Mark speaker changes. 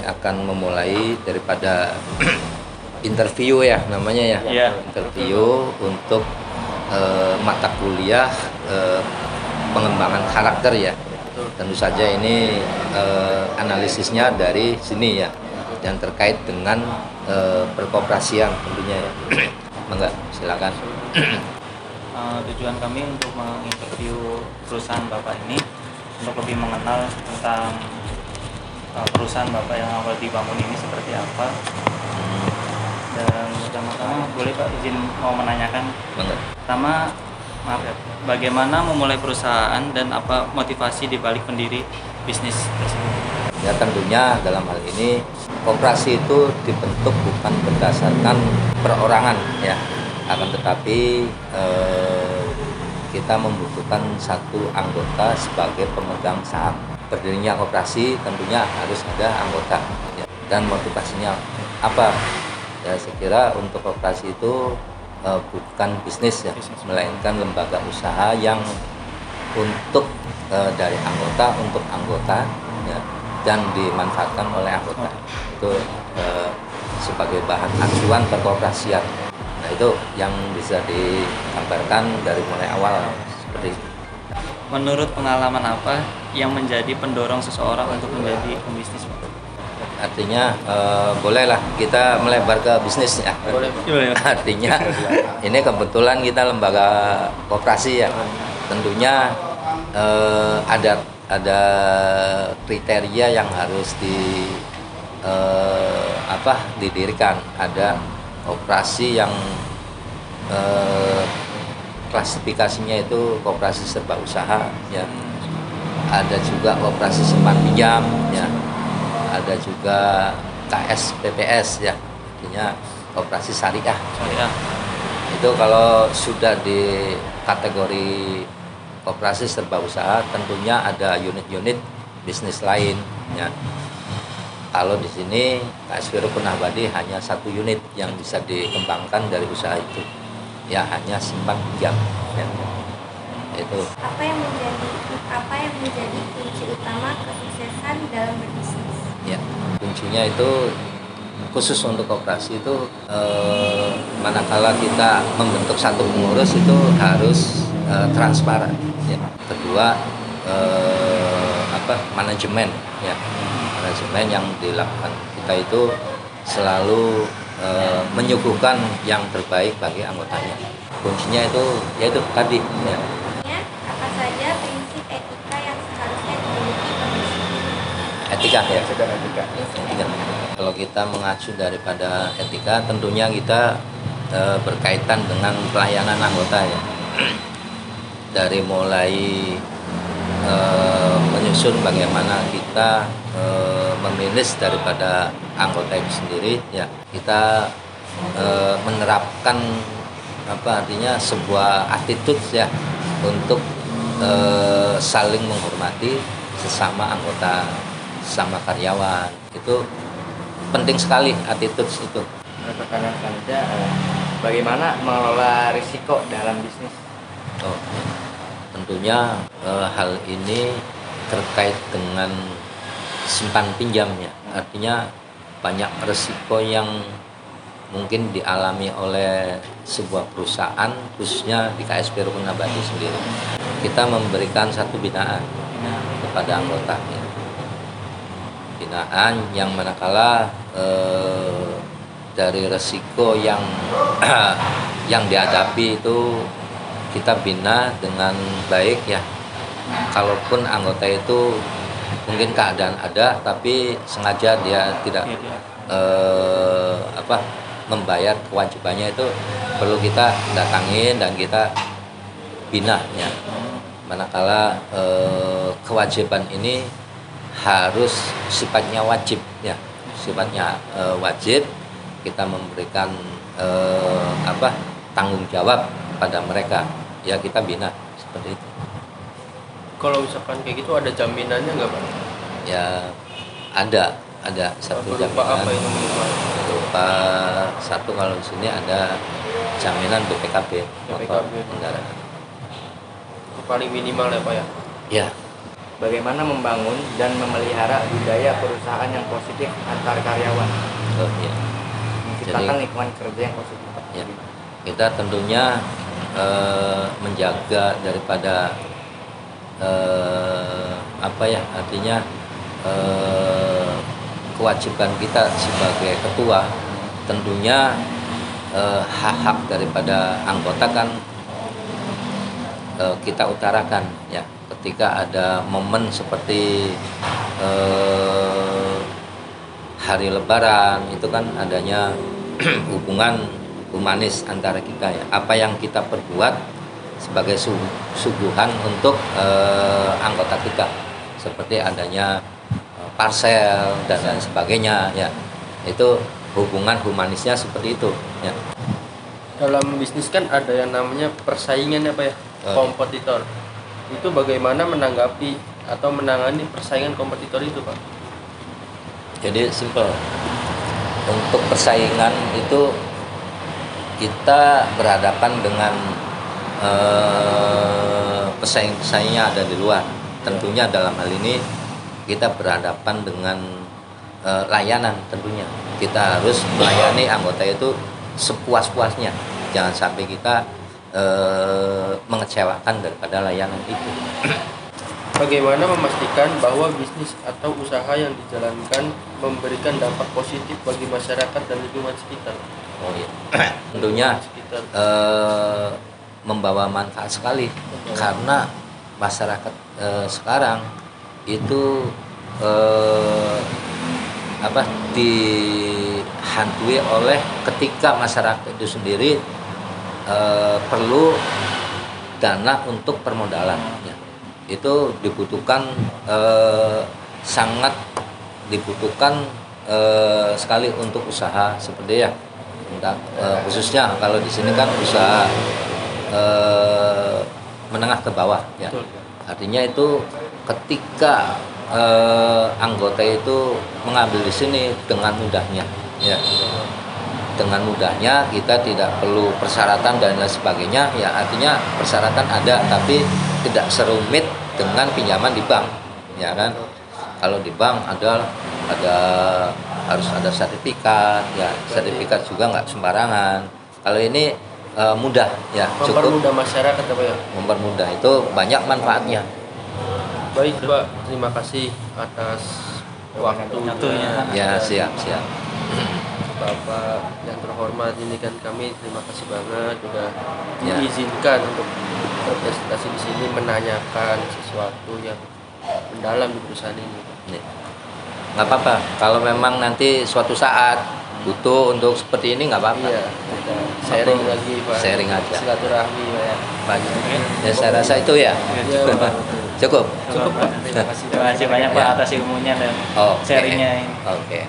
Speaker 1: kami akan memulai daripada interview ya namanya ya, interview untuk mata kuliah pengembangan karakter ya. Tentu saja ini analisisnya dari sini ya, dan terkait dengan perkoperasian tentunya ya. Enggak, silakan.
Speaker 2: Tujuan kami untuk menginterview perusahaan Bapak ini untuk lebih mengenal tentang perusahaan Bapak yang awal dibangun ini seperti apa. Dan pertama-tama boleh Pak izin mau menanyakan. Pertama, maaf ya, bagaimana memulai perusahaan dan apa motivasi dibalik pendiri bisnis tersebut?
Speaker 1: Ya tentunya dalam hal ini koperasi itu dibentuk bukan berdasarkan perorangan ya, akan tetapi kita membutuhkan satu anggota sebagai pemegang saham. Berdirinya koperasi tentunya harus ada anggota ya. Dan motivasinya apa? Ya saya kira untuk koperasi itu bukan bisnis ya, melainkan lembaga usaha yang untuk dari anggota untuk anggota ya, dan dimanfaatkan oleh anggota. Itu sebagai bahan acuan perkoperasian. Nah itu yang bisa digambarkan dari mulai awal seperti itu.
Speaker 2: Menurut pengalaman apa yang menjadi pendorong seseorang untuk menjadi pembisnis?
Speaker 1: Artinya bolehlah kita melebar ke bisnis ya.
Speaker 2: Boleh.
Speaker 1: Artinya ini kebetulan kita lembaga koperasi ya. Tentunya ada kriteria yang harus didirikan. Ada koperasi yang klasifikasinya itu koperasi serba usaha ya. Ada juga koperasi simpan pinjam ya. Ada juga KSPPS ya, artinya koperasi syariah. Itu kalau sudah di kategori koperasi serba usaha tentunya ada unit-unit bisnis lain ya. Kalau di sini KSP Rukun Abadi hanya satu unit yang bisa dikembangkan dari usaha itu ya, hanya simpan pinjam ya. Itu
Speaker 3: apa yang menjadi kunci utama kesuksesan dalam berbisnis?
Speaker 1: ya, kuncinya itu khusus untuk koperasi itu manakala kita membentuk satu pengurus itu harus transparan ya. Kedua manajemen ya, manajemen yang dilakukan kita itu selalu menyuguhkan yang terbaik bagi anggotanya. Kuncinya itu yaitu tadi ya.
Speaker 3: Apa saja prinsip etika yang seharusnya dimiliki pembisnis?
Speaker 1: Etika ya, etika. Kalau kita mengacu daripada etika, tentunya kita berkaitan dengan pelayanan anggota ya. Dari mulai menyusun bagaimana kita memilis daripada anggota itu sendiri ya, kita menerapkan artinya sebuah attitude ya untuk saling menghormati sesama anggota, sama karyawan. Itu penting sekali attitude itu.
Speaker 4: Pertanyaan selanjutnya, bagaimana mengelola risiko dalam bisnis?
Speaker 1: Tentunya hal ini terkait dengan simpan pinjamnya. Artinya banyak risiko yang mungkin dialami oleh sebuah perusahaan, khususnya di KSP Rukun Abadi sendiri. Kita memberikan satu binaan kepada anggota. Binaan yang manakala dari resiko yang dihadapi itu kita bina dengan baik ya. Kalaupun anggota itu mungkin keadaan ada tapi sengaja dia tidak membayar kewajibannya, itu perlu kita datangin dan kita bina ya. Manakala kewajiban ini harus sifatnya wajib ya, sifatnya wajib, kita memberikan tanggung jawab pada mereka ya, kita bina seperti itu.
Speaker 4: Kalau misalkan kayak gitu ada jaminannya nggak Pak?
Speaker 1: Ya ada satu jaminan.
Speaker 4: Apa itu?
Speaker 1: Berupa satu, kalau di sini ada jaminan BPKB motor kendaraan.
Speaker 4: Itu paling minimal ya Pak ya?
Speaker 1: Ya,
Speaker 5: bagaimana membangun dan memelihara budaya perusahaan yang positif antar karyawan,
Speaker 1: Oh, iya.
Speaker 5: menciptakan
Speaker 1: Jadi-
Speaker 5: lingkungan kerja yang positif.
Speaker 1: Ya. Kita tentunya menjaga daripada artinya kewajiban kita sebagai ketua, tentunya hak-hak daripada anggota kan kita utarakan ya ketika ada momen seperti hari Lebaran itu kan adanya hubungan humanis antara kita ya, apa yang kita perbuat sebagai suguhan untuk anggota kita seperti adanya parcel dan lain sebagainya ya, itu hubungan humanisnya seperti itu ya.
Speaker 4: Dalam bisnis kan ada yang namanya persaingan apa ya,
Speaker 1: Oh.
Speaker 4: kompetitor. Itu bagaimana menanggapi atau menangani persaingan kompetitor itu, Pak?
Speaker 1: Jadi simple, untuk persaingan itu kita berhadapan dengan pesaing-pesaingnya ada di luar. Tentunya dalam hal ini kita berhadapan dengan layanan. Tentunya kita harus melayani anggota itu sepuas-puasnya, jangan sampai kita mengecewakan daripada layanan itu.
Speaker 4: Bagaimana memastikan bahwa bisnis atau usaha yang dijalankan memberikan dampak positif bagi masyarakat dan lingkungan sekitar?
Speaker 1: Oh iya, tentunya
Speaker 4: Sekitar.
Speaker 1: membawa manfaat sekali karena masyarakat sekarang itu dihantui oleh ketika masyarakat itu sendiri perlu dana untuk permodalan ya. Itu dibutuhkan sangat dibutuhkan sekali untuk usaha seperti ya. Khususnya kalau di sini kan usaha menengah ke bawah ya.
Speaker 4: Betul.
Speaker 1: Artinya itu ketika anggota itu mengambil di sini dengan mudahnya ya. Dengan mudahnya kita tidak perlu persyaratan dan lain sebagainya ya, artinya persyaratan ada tapi tidak serumit dengan pinjaman di bank ya kan. Kalau di bank ada harus ada sertifikat ya, sertifikat juga nggak sembarangan. Kalau ini mudah ya, cukup
Speaker 4: Mempermudah masyarakat apa ya?
Speaker 1: mempermudah, itu banyak manfaatnya.
Speaker 4: Baik, Pak. Terima kasih atas waktunya.
Speaker 1: Ya, siap.
Speaker 4: Bapak yang terhormat, ini kan kami terima kasih banget sudah
Speaker 1: Ya.
Speaker 4: diizinkan untuk berpresentasi di sini, menanyakan sesuatu yang mendalam di perusahaan ini.
Speaker 1: Nih. Nggak apa-apa kalau memang nanti suatu saat butuh untuk seperti ini, nggak apa-apa.
Speaker 4: Iya, kita sharing lagi, Pak.
Speaker 1: Sharing aja.
Speaker 4: Silaturahmi, Pak. Ya.
Speaker 1: Banyak. Ya, saya rasa itu ya.
Speaker 4: Iya, Pak.
Speaker 1: Cukup.
Speaker 2: Cukup, Pak. Terima kasih banyak Pak
Speaker 1: Ya.
Speaker 2: atas ilmunya dan
Speaker 1: Oke.
Speaker 2: sharingnya ini.
Speaker 1: Oke.